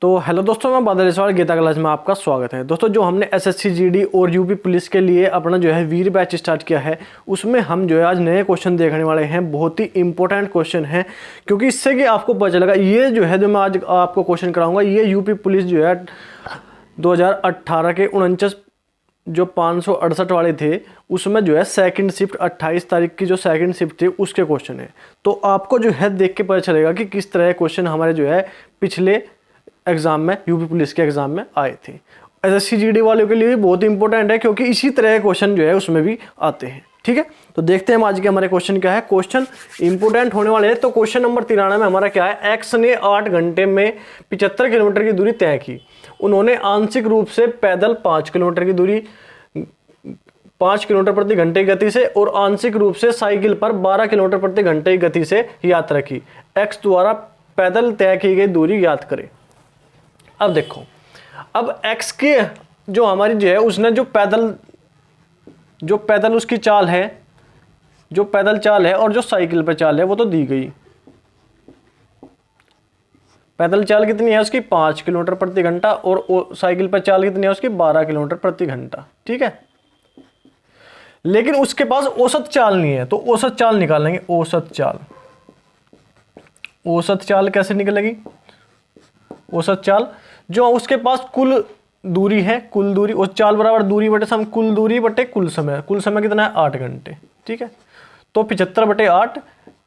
तो हेलो दोस्तों, मैं बादल इसवाल गीता क्लास में आपका स्वागत है। दोस्तों, जो हमने एसएससी जीडी और यूपी पुलिस के लिए अपना जो है वीर बैच स्टार्ट किया है, उसमें हम जो है आज नए क्वेश्चन देखने वाले हैं। बहुत ही इंपॉर्टेंट क्वेश्चन है, क्योंकि इससे कि आपको पता चलेगा ये जो है जो मैं आज आपको क्वेश्चन कराऊंगा, ये यूपी पुलिस जो है 2018 के 49 जो 568 वाले थे, उसमें जो है सेकंड शिफ्ट 28 तारीख की जो सेकंड शिफ्ट थी उसके क्वेश्चन है। तो आपको जो है देख के पता चलेगा कि किस तरह के क्वेश्चन हमारे जो है पिछले एग्जाम में, यूपी पुलिस के एग्जाम में आए थे। एसएससी जीडी वालों के लिए भी बहुत इंपॉर्टेंट है, क्योंकि इसी तरह के क्वेश्चन जो है उसमें भी आते हैं। ठीक है, तो देखते हैं हम आज के हमारे क्वेश्चन क्या है। क्वेश्चन इंपॉर्टेंट होने वाले हैं। तो क्वेश्चन नंबर 93 में हमारा क्या है, एक्स ने 8 घंटे में 75 किलोमीटर की दूरी तय की। उन्होंने आंशिक रूप से पैदल 5 किलोमीटर की दूरी 5 किलोमीटर प्रति घंटे की गति से और आंशिक रूप से साइकिल पर 12 किलोमीटर प्रति घंटे की गति से यात्रा की। एक्स द्वारा पैदल तय की गई दूरी याद करें। अब देखो, अब एक्स के जो हमारी जो है उसने जो पैदल उसकी चाल है, जो पैदल चाल है और जो साइकिल पर चाल है वो तो दी गई। पैदल चाल कितनी है उसकी 5 किलोमीटर प्रति घंटा और साइकिल पर चाल कितनी है उसकी 12 किलोमीटर प्रति घंटा। ठीक है, लेकिन उसके पास औसत चाल नहीं है, तो औसत चाल निकालेंगे। औसत चाल कैसे निकलेगी? औसत चाल जो उसके पास कुल दूरी है, कुल दूरी और चाल बराबर दूरी बटे सम कुल दूरी बटे कुल समय। कुल समय कितना है 8 घंटे। ठीक है, तो 75 बटे 8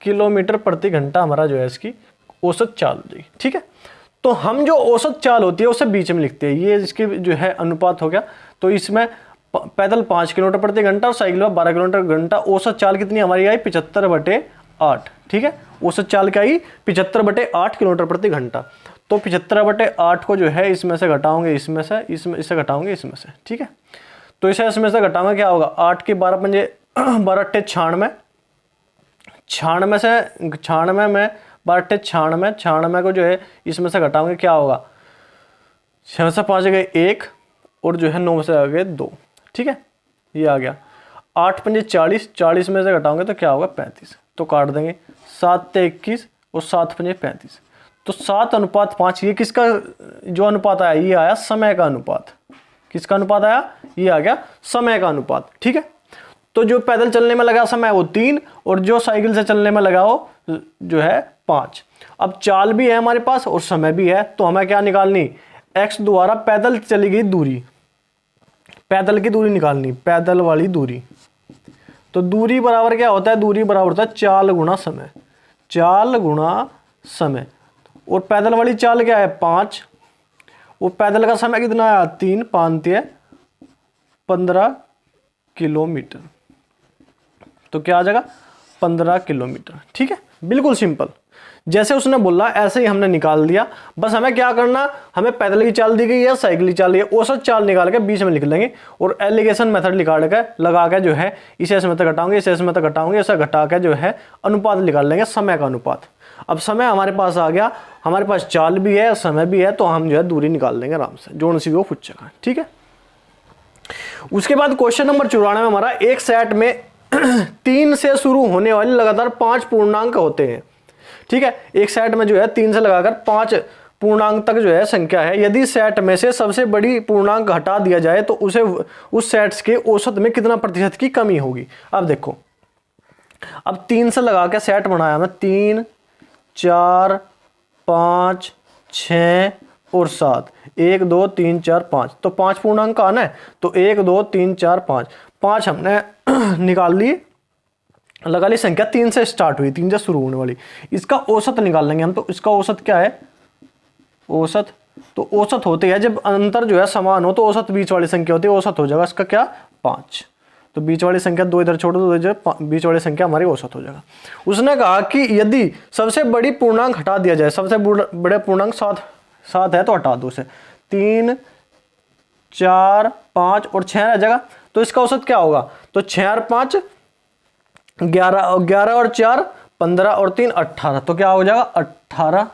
किलोमीटर प्रति घंटा हमारा जो है इसकी औसत चाल हो जाएगी। ठीक है, तो हम जो औसत चाल होती है उसे बीच में लिखते हैं। ये इसके जो है अनुपात हो गया। तो इसमें पैदल 5 किलोमीटर प्रति घंटा और साइकिल में 12 किलोमीटर घंटा। औसत चाल कितनी हमारी आई 75 बटे 8। ठीक है, औसत चाल क्या आई 75 बटे 8 किलोमीटर प्रति घंटा। तो 75 बटे 8 को जो है इसमें से घटाओगे, इसमें से इसे घटाओगे इसमें से। ठीक है, तो इसे इसमें से घटाओगे क्या होगा, 8 के 12 पंजे 12 अट्ठे 96, 96 से 96 में 12 अट्ठे 96, 96 को जो है इसमें से घटाओगे क्या होगा, 6 से 5 गए 1 और जो है 9 से आ गए 2। ठीक है, ये आ गया। 8 पंजे 40, 40 में से घटाओगे तो क्या होगा 35, तो काट देंगे। 7 से 21 और 7 पंजे 35, तो 7:5। ये किसका जो अनुपात आया, ये आया समय का अनुपात। किसका अनुपात आया, ये आ गया समय का अनुपात। ठीक है, तो जो पैदल चलने में लगा समय वो 3 और जो साइकिल से चलने में लगा वो जो है 5। अब चाल भी है हमारे पास और समय भी है, तो हमें क्या निकालनी, एक्स द्वारा पैदल चली गई दूरी, पैदल की दूरी निकालनी, पैदल वाली दूरी। तो दूरी बराबर क्या होता है, दूरी बराबर होता है चाल गुणा समय, चाल गुणा समय। और पैदल वाली चाल क्या है 5 और पैदल का समय कितना है 3, 5 है 15 किलोमीटर। तो क्या आ जाएगा 15 किलोमीटर। ठीक है, बिल्कुल सिंपल, जैसे उसने बोला ऐसे ही हमने निकाल दिया। बस हमें क्या करना, हमें पैदल की चाल दी गई है, साइकिल की चाल दी है, औसत चाल निकाल के बीच में लिख लेंगे और एलिगेशन मेथड लगा के जो है इसे इसमें तक घटाओगे, इसे इसमें तक घटाओगे, इसे घटा के जो है अनुपात निकाल लेंगे, समय का अनुपात। अब समय हमारे पास आ गया, हमारे पास चाल भी है समय भी है, तो हम जो है दूरी निकाल लेंगे आराम से, जो सी वो पूछेगा। ठीक है, उसके बाद क्वेश्चन नंबर 94 में हमारा एक सेट में 3 से शुरू होने वाली लगातार 5 पूर्णांक होते हैं। ठीक है, एक सेट में जो है 3 से लगाकर 5 पूर्णांक तक जो है संख्या है। यदि सेट में से सबसे बड़ी पूर्णांक हटा दिया जाए तो उसे उस सेट्स के औसत में कितना प्रतिशत की कमी होगी। अब देखो, अब 3 से लगा के सेट बनाया मैं, 3, 4, 5, 6 और 7, 1, 2, 3, 4, 5। तो 5 पूर्णांक आना है, तो 1, 2, 3, 4, 5 हमने निकाल ली, लगा ली संख्या। 3 से स्टार्ट हुई, 3 से शुरू होने वाली, इसका औसत निकाल लेंगे हम। तो इसका औसत क्या है, औसत, तो औसत होती है जब अंतर जो है समान हो, तो औसत बीच वाली संख्या होती है, औसत हो जाएगा इसका क्या 5। तो बीच वाली संख्या 2 इधर छोड़ दो, तो बीच वाली संख्या हमारी औसत हो जाएगा। उसने कहा कि यदि सबसे बड़ी पूर्णांक हटा दिया जाए, सबसे बड़े पूर्णांक 7 है तो हटा दो उसे, 3, 4, 5 और 6 रह जाएगा। तो इसका औसत क्या होगा, तो 6 और 5 11, 11 और 4 15 और 3 18। तो क्या हो जाएगा 18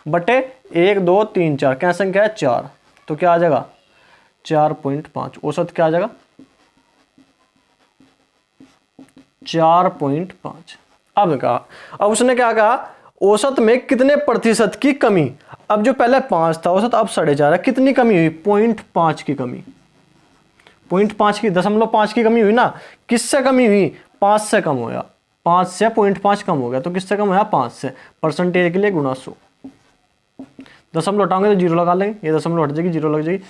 बटे 1, 2, 3, 4, क्या संख्या है 4, तो क्या आ जाएगा 4.5। औसत क्या आ जाएगा 4.5। अब उसने क्या कहा, औसत में कितने प्रतिशत की कमी। अब जो पहले 5 था औसत, अब 4.5 है, कितनी कमी हुई, 0.5 की कमी, 0.5 की 0.5 की कमी हुई ना। किससे कमी हुई, 5 से कम हो गया, 5 से 0.5 कम हो गया, तो किससे कम हो गया, 5 से। परसेंटेज के लिए गुणा 100, दशमलव हटाओगे तो 0 लगा लेंगे, ये दशमलव हट जाएगी, 0 लग जाएगी।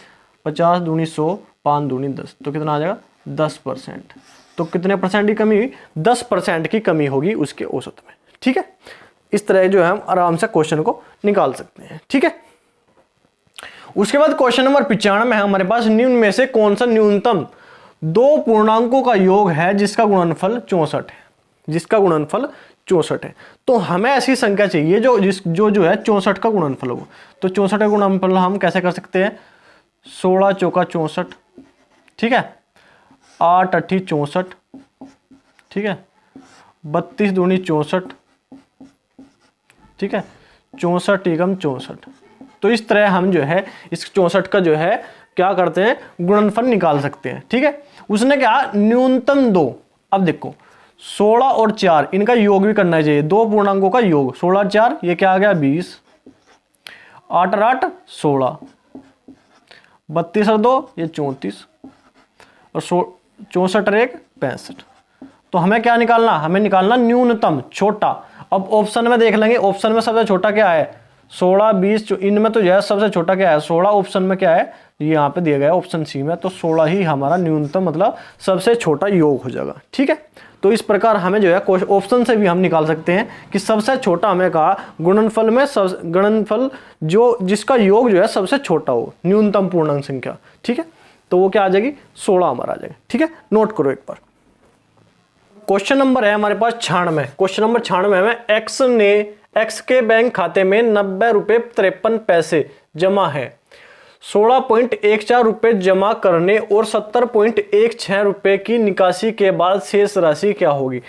50 दूनी 100, 5 दूनी 10, तो कितना आ जाएगा 10%। तो कितने परसेंट की कमी हुई, 10% की कमी होगी उसके औसत में। ठीक है, इस तरह जो है हम आराम से क्वेश्चन को निकाल सकते हैं। ठीक है, उसके बाद क्वेश्चन नंबर 95 है हमारे पास, निम्न में से कौन सा न्यूनतम दो पूर्णांकों का योग है जिसका गुणनफल 64 है, जिसका गुणनफल 64 है। तो हमें ऐसी संख्या चाहिए जो है 64 का गुणनफल हो। तो 64 का गुणनफल हम कैसे कर सकते हैं, 16 चौका 64, ठीक है, 8 अट्ठी 64, ठीक है, 32 दूनी 64, ठीक है, 64 एकम 64। तो इस तरह हम जो है इस 64 का जो है क्या करते हैं, गुणनफल निकाल सकते हैं। ठीक है, उसने क्या, न्यूनतम दो। अब देखो 16 और 4 इनका योग भी करना चाहिए, दो पूर्णांकों का योग, 16 और 4 ये क्या आ गया 20, 8 और 8 16, 32 और 2 ये 34, और 64 और 1 65। तो हमें क्या निकालना, हमें निकालना न्यूनतम छोटा। अब ऑप्शन में देख लेंगे, ऑप्शन में सबसे छोटा क्या है, 16 20, इनमें तो जो है सबसे छोटा क्या है 16, ऑप्शन में क्या है ये यहाँ पे दिया गया है ऑप्शन सी में, तो 16 ही हमारा न्यूनतम मतलब सबसे छोटा योग हो जाएगा। ठीक है, तो इस प्रकार हमें जो है ऑप्शन से भी हम निकाल सकते हैं कि सबसे छोटा, हमें कहा गुणनफल में गुणनफल जो जिसका योग जो है सबसे छोटा हो, न्यूनतम पूर्णांक संख्या। ठीक है, तो वो क्या आ जाएगी 16 हमारा आ जाएगा। ठीक है, नोट करो एक बार। क्वेश्चन नंबर है हमारे पास 96। क्वेश्चन नंबर 96 में एक्स के बैंक खाते में 90 रुपये 53 पैसे जमा है, 16.14 रुपये जमा करने और 70.16 रुपये की निकासी के बाद शेष राशि क्या होगी।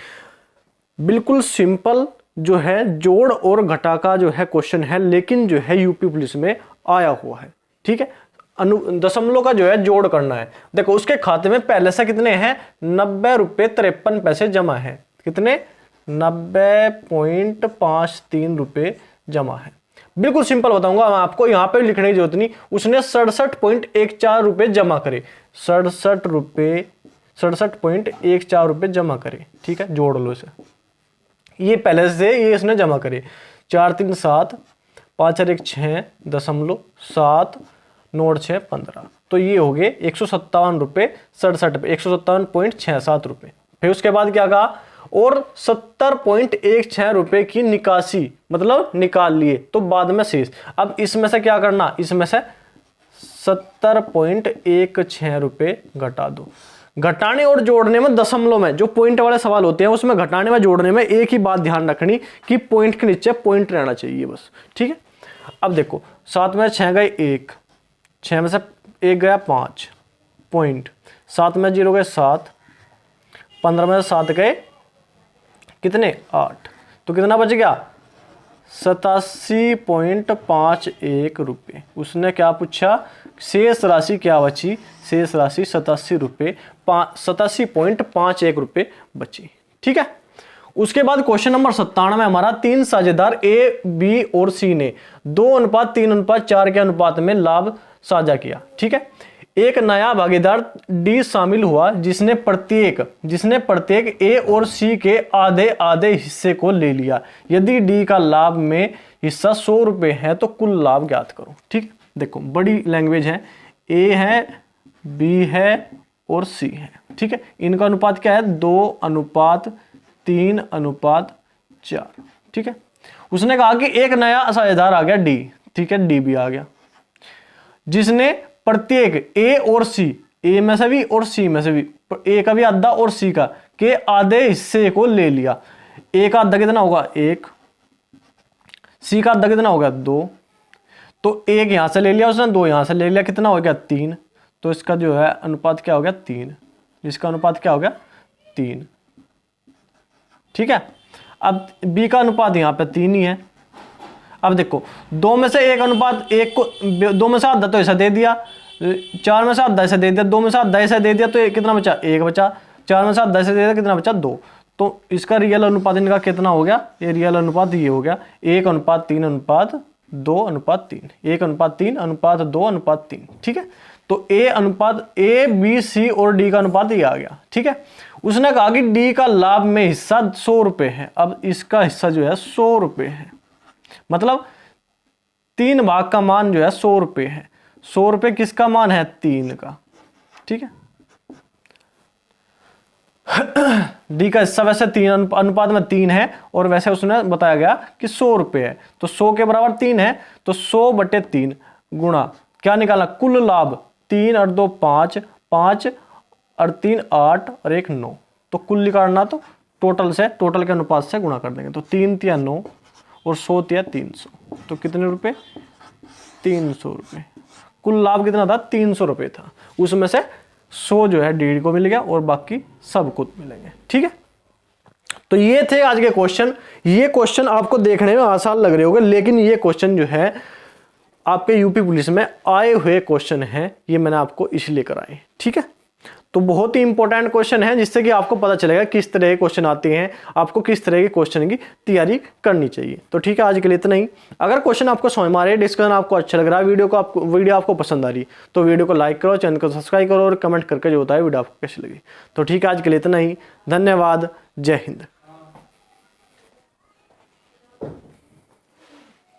बिल्कुल सिंपल जो है जोड़ और घटा का जो है क्वेश्चन है, लेकिन जो है यूपी पुलिस में आया हुआ है। ठीक है, दशमलव का जो है जोड़ करना है। देखो उसके खाते में पहले से कितने हैं 90 रुपये 53 पैसे जमा है, कितने 90.53 रुपये जमा है। बिल्कुल सिंपल बताऊंगा मैं आपको, यहां पे लिखने की जरूरत नहीं। उसने 67.14 रुपये जमा करे, 67.14 रुपये जमा करे। ठीक है, जोड़ लो इसे, ये पहले से ये इसने जमा करे, 4 3 7 5 और 1 6 दशमलव 7 9 6 15, तो ये हो गए 157 रुपये 157.67 रुपये। फिर उसके बाद क्या कहा, और 70.16 रुपये की निकासी मतलब निकाल लिए, तो बाद में शेष। अब इसमें से क्या करना, इसमें से 70.16 रुपये घटा दो। घटाने और जोड़ने में दशमलव में जो पॉइंट वाले सवाल होते हैं उसमें घटाने में जोड़ने में एक ही बात ध्यान रखनी कि पॉइंट के नीचे पॉइंट रहना चाहिए बस। ठीक है, अब देखो 7 में 6 गए 1, 6 में से 1 गया 5 पॉइंट, 7 में 0 गए 7, 15 में से 7 गए कितने 8, तो कितना बच गया 87.51 रुपये। उसने क्या पूछा, शेष राशि क्या बची, शेष राशि 87.51 रुपये बची। ठीक है, उसके बाद क्वेश्चन नंबर 97 में हमारा 3 साझेदार ए बी और सी ने 2:3:4 के अनुपात में लाभ साझा किया। ठीक है, एक नया भागीदार डी शामिल हुआ जिसने प्रत्येक ए और सी के आधे आधे हिस्से को ले लिया। यदि डी का लाभ में हिस्सा 100 रुपये है तो कुल लाभ ज्ञात करो। ठीक, देखो बड़ी लैंग्वेज है, ए है बी है और सी है। ठीक है, इनका अनुपात क्या है 2:3:4। ठीक है, उसने कहा कि एक नया साझेदार आ गया डी, ठीक है डी भी आ गया, जिसने प्रत्येक ए और सी, ए में से भी और सी में से भी, ए का भी आधा और सी का के आधे हिस्से को ले लिया। ए का आधा कितना होगा 1, सी का आधा कितना होगा 2, तो 1 यहां से ले लिया उसने, 2 यहां से ले लिया, कितना हो गया 3, तो इसका जो है अनुपात क्या हो गया 3, जिसका अनुपात क्या हो गया 3। ठीक है, अब बी का अनुपात यहां पे 3 ही है। अब देखो 2 में से 1 अनुपात 1 को, 2 में से आधा तो ऐसा दे दिया, 4 में से आधा ऐसा दे दिया, 2 में से आधा ऐसा दे दिया, तो कितना बचा 1 बचा, 4 में से आधा ऐसा दे दिया कितना बचा 2, तो इसका रियल अनुपात इनका कितना हो गया, ये रियल अनुपात ये हो गया 1:3:2:3, 1:3:2:3, ठीक है। तो ए अनुपात ए बी सी और डी का अनुपात ये आ गया, ठीक है। उसने कहा कि डी का लाभ में हिस्सा 100 रुपए है, अब इसका हिस्सा जो है 100 रुपए है, मतलब 3 भाग का मान जो है 100 रुपए है। 100 रुपए किसका मान है, 3 का, ठीक है। डी का हिस्सा वैसे 3 अनुपात में 3 है और वैसे उसने बताया गया कि 100 रुपए है, तो 100 के बराबर 3 है, तो 100/3 गुणा क्या निकालना, कुल लाभ 3 और 2 5, 5 और 3 8 और 1 9, तो कुल निकालना तो टोटल के अनुपात से गुणा कर देंगे, तो 3 × 9 और 100 × 300, तो कितने रुपए, 300 रुपए। कुल लाभ कितना था, 300 रुपए था, उसमें से 100 जो है डी को मिल गया और बाकी सब कुछ मिलेंगे, ठीक है। तो ये थे आज के क्वेश्चन। ये क्वेश्चन आपको देखने में आसान लग रहे होंगे, लेकिन ये क्वेश्चन जो है आपके यूपी पुलिस में आए हुए क्वेश्चन है, ये मैंने आपको इसलिए कराए, ठीक है। तो बहुत ही इंपॉर्टेंट क्वेश्चन है, जिससे कि आपको पता चलेगा किस तरह के क्वेश्चन आते हैं, आपको किस तरह के क्वेश्चन की तैयारी करनी चाहिए। तो ठीक है, आज के लिए इतना ही। अगर क्वेश्चन आपको समझ में आ रहे, डिस्कशन आपको अच्छा लग रहा है, वीडियो आपको पसंद आ रही, तो वीडियो को लाइक करो, चैनल को सब्सक्राइब करो और कमेंट करके जो होता है वीडियो आपको कैसी लगी। तो ठीक है, आज के लिए इतना ही। धन्यवाद। जय हिंद।